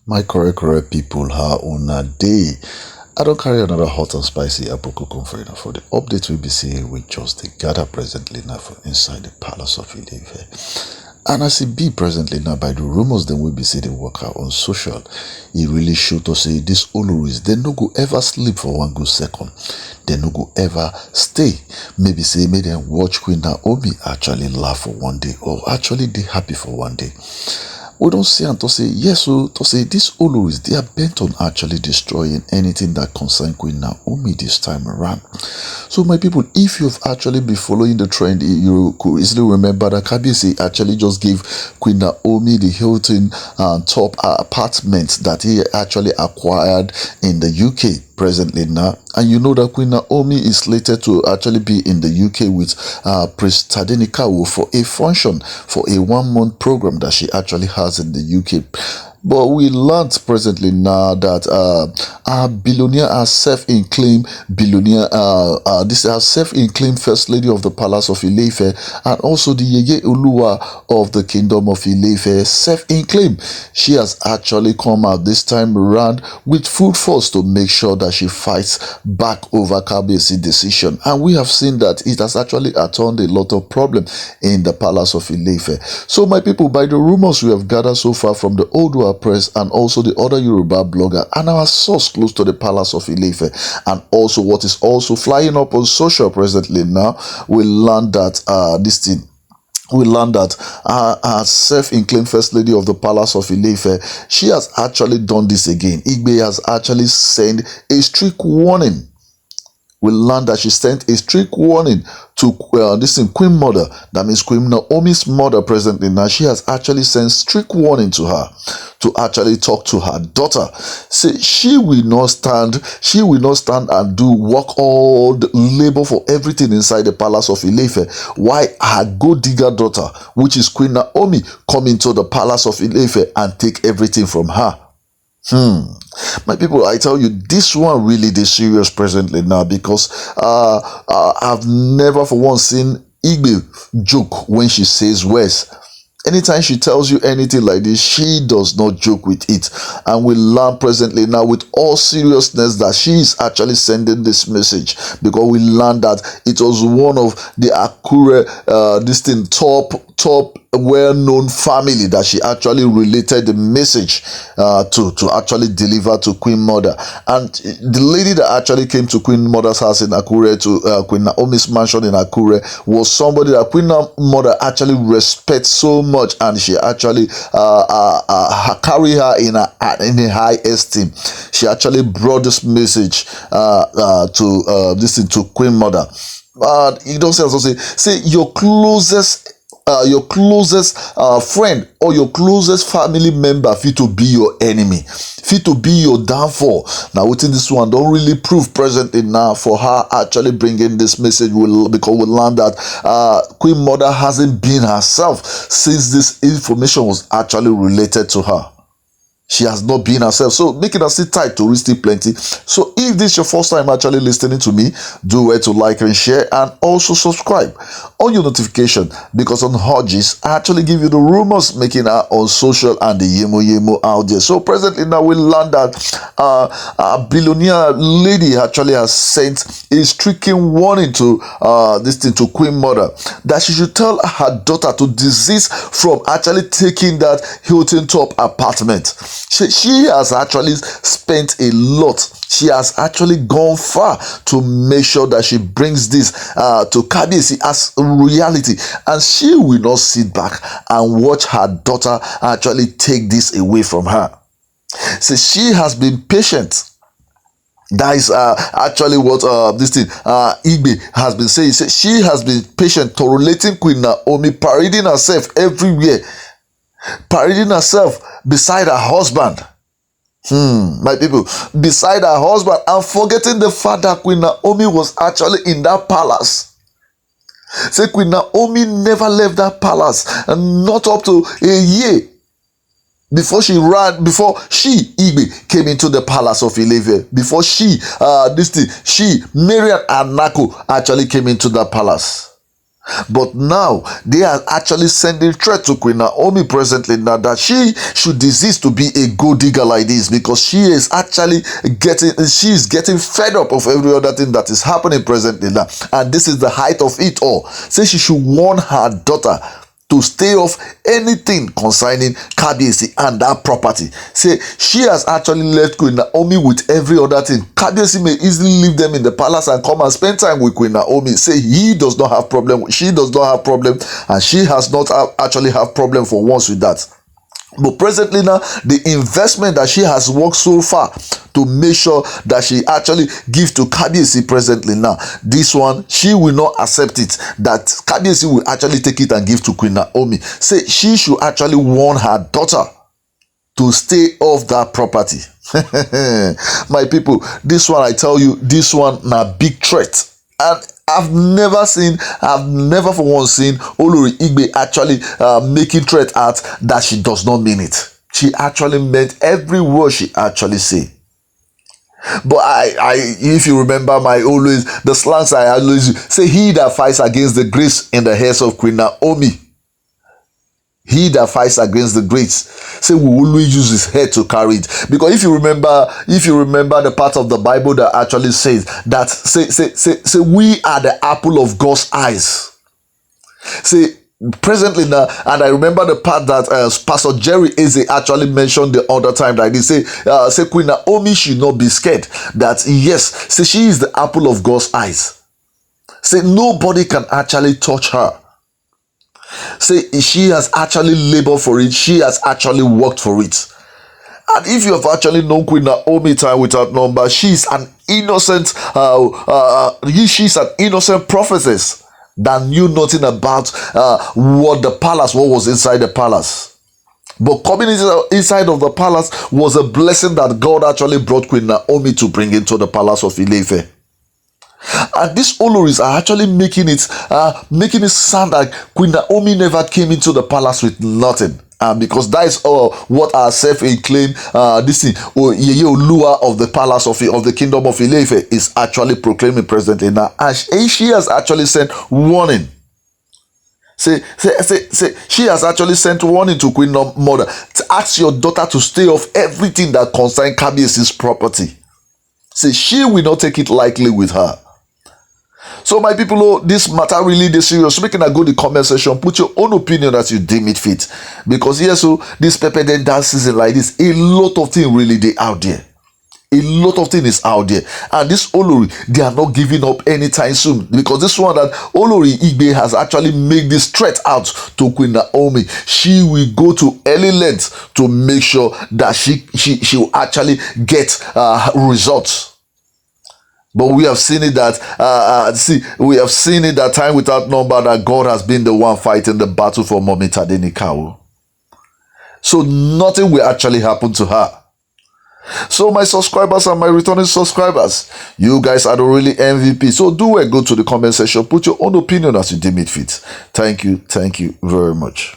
My correct people, how on a day? I don't carry another hot and spicy aproko conference for the update we be seeing with just the gather presently now for inside the palace of Ife. And as it be presently now by the rumors then we be seeing the work out on social, it really show to say this Oloris, they no go ever sleep for one good second. They no go ever stay. Maybe say make them watch Queen Naomi actually laugh for one day or actually they happy for one day. We don't see and to say yes, so to say these Oloris, they are bent on actually destroying anything that concerns Queen Naomi this time around. So my people, if you've actually been following the trend, you could easily remember that Kabiyesi actually just gave Queen Naomi the Hilton top apartment that he actually acquired in the UK presently now, and you know that Queen Naomi is slated to actually be in the UK with Prince Tadenikawo for a function, for a 1 month program that she actually has in the UK. But we learned presently now that our billionaire, our self-inclaimed billionaire, this is our self-inclaimed First Lady of the Palace of Ife, and also the Opeoluwa of the Kingdom of Ife, self-inclaimed. She has actually come out this time around with full force to make sure that she fights back over Kabiyesi's decision. And we have seen that it has actually turned a lot of problems in the Palace of Ife. So my people, by the rumors we have gathered so far from the Oduwa Press and also the other Yoruba blogger and our source close to the Palace of Ife, and also what is also flying up on social presently now, we learned that our self-inclaimed First Lady of the Palace of Ife, she has actually done this again. Igbi has actually sent a strict warning. We learned that she sent a strict warning to Queen Mother, that means Queen Naomi's mother presently now. She has actually sent strict warning to her to actually talk to her daughter. Say she will not stand and do work all the labor for everything inside the Palace of Ife. Why her gold digger daughter, which is Queen Naomi, come into the Palace of Ife and take everything from her? My people, I tell you, this one really is serious presently now, because I've never for once seen Igbi joke when she says words. Anytime she tells you anything like this, she does not joke with it. And we learn presently now with all seriousness that she is actually sending this message, because we learned that it was one of the Akure, top well-known family that she actually related the message to actually deliver to Queen Mother. And the lady that actually came to Queen Mother's house in Akure, to Queen Naomi's mansion in Akure, was somebody that Queen Mother actually respects so much, and she actually carry her in a high esteem. She actually brought this message to Queen Mother. But you don't say your closest friend or your closest family member fit to be your enemy, fit to be your downfall. Now within this one don't really prove presently now for her actually bringing this message, because we learned that Queen Mother hasn't been herself since this information was actually related to her. She has not been herself, so making her sit tight to reach still plenty. So if this is your first time actually listening to me, do it to like and share, and also subscribe on your notification, because on Hodges I actually give you the rumors making her on social and the yemo out there. So presently now we learned that a billionaire lady actually has sent a striking warning to to Queen Mother, that she should tell her daughter to desist from actually taking that Hilton top apartment. She has actually spent a lot. She has actually gone far to make sure that she brings this to Kabiyesi as reality, and she will not sit back and watch her daughter actually take this away from her. So she has been patient. That is actually what Igbi has been saying. She has been patient, tolerating Queen Naomi, parading herself everywhere, parading herself beside her husband. My people, beside her husband, and forgetting the fact that Queen Naomi was actually in that palace. Say Queen Naomi never left that palace, and not up to a year before Igbi came into the Palace of Ife. Before Mariam and Anako actually came into that palace. But now they are actually sending threat to Queen Naomi presently now that she should desist to be a gold digger like this, because she is actually getting fed up of every other thing that is happening presently now. And this is the height of it all. Say she should warn her daughter to stay off anything concerning Kabiyesi and that property. Say she has actually left Queen Naomi with every other thing. Kabiyesi may easily leave them in the palace and come and spend time with Queen Naomi. Say he does not have problem, she does not have problem, and she has not actually have problem for once with that. But presently now, the investment that she has worked so far to make sure that she actually gives to Kabiyesi presently now, this one, she will not accept it, that Kabiyesi will actually take it and give to Queen Naomi. Say she should actually warn her daughter to stay off that property. My people, this one, I tell you, this one na big threat. And I've never for once seen Olori Igbi actually making threat out that she does not mean it. She actually meant every word she actually say. But if you remember the slangs I always use, say he that fights against the grace in the hairs of Queen Naomi, he that fights against the grace, say we will always use his head to carry it. Because if you remember the part of the Bible that actually says that say we are the apple of God's eyes. Say presently now, and I remember the part that Pastor Jerry Eze actually mentioned the other time, that he say Queen Naomi should not be scared. That yes, say she is the apple of God's eyes. Say nobody can actually touch her. Say she has actually labored for it, she has actually worked for it. And if you have actually known Queen Naomi time without number, she's an innocent she's an innocent prophetess that knew nothing about what was inside the palace. But coming inside of the palace was a blessing that God actually brought Queen Naomi to bring into the palace of Ile-Ife. And these Oloris are actually making it sound like Queen Naomi never came into the palace with nothing. Because that is what our self-acclaimed this thing, Opeoluwa of the palace of the kingdom of Ile-Ife is actually proclaiming presently now. And she has actually sent warning. Say, she has actually sent warning to Queen Mother to ask your daughter to stay off everything that concerns Kabiyesi's property. Say she will not take it lightly with her. So my people, this matter really is serious. Making a go the comment section, put your own opinion as you deem it fit. Because yes, so this pepper then dance season like this, a lot of things really they out there. A lot of things is out there. And this Olori, they are not giving up anytime soon. Because this one that Olori Igbi has actually made this threat out to Queen Naomi. She will go to any length to make sure that she will actually get results. But we have seen it that time without number that God has been the one fighting the battle for Mommy Tadenikawo. So nothing will actually happen to her. So my subscribers and my returning subscribers, you guys are the really MVP. So go to the comment section, put your own opinion as you deem it fit. Thank you very much.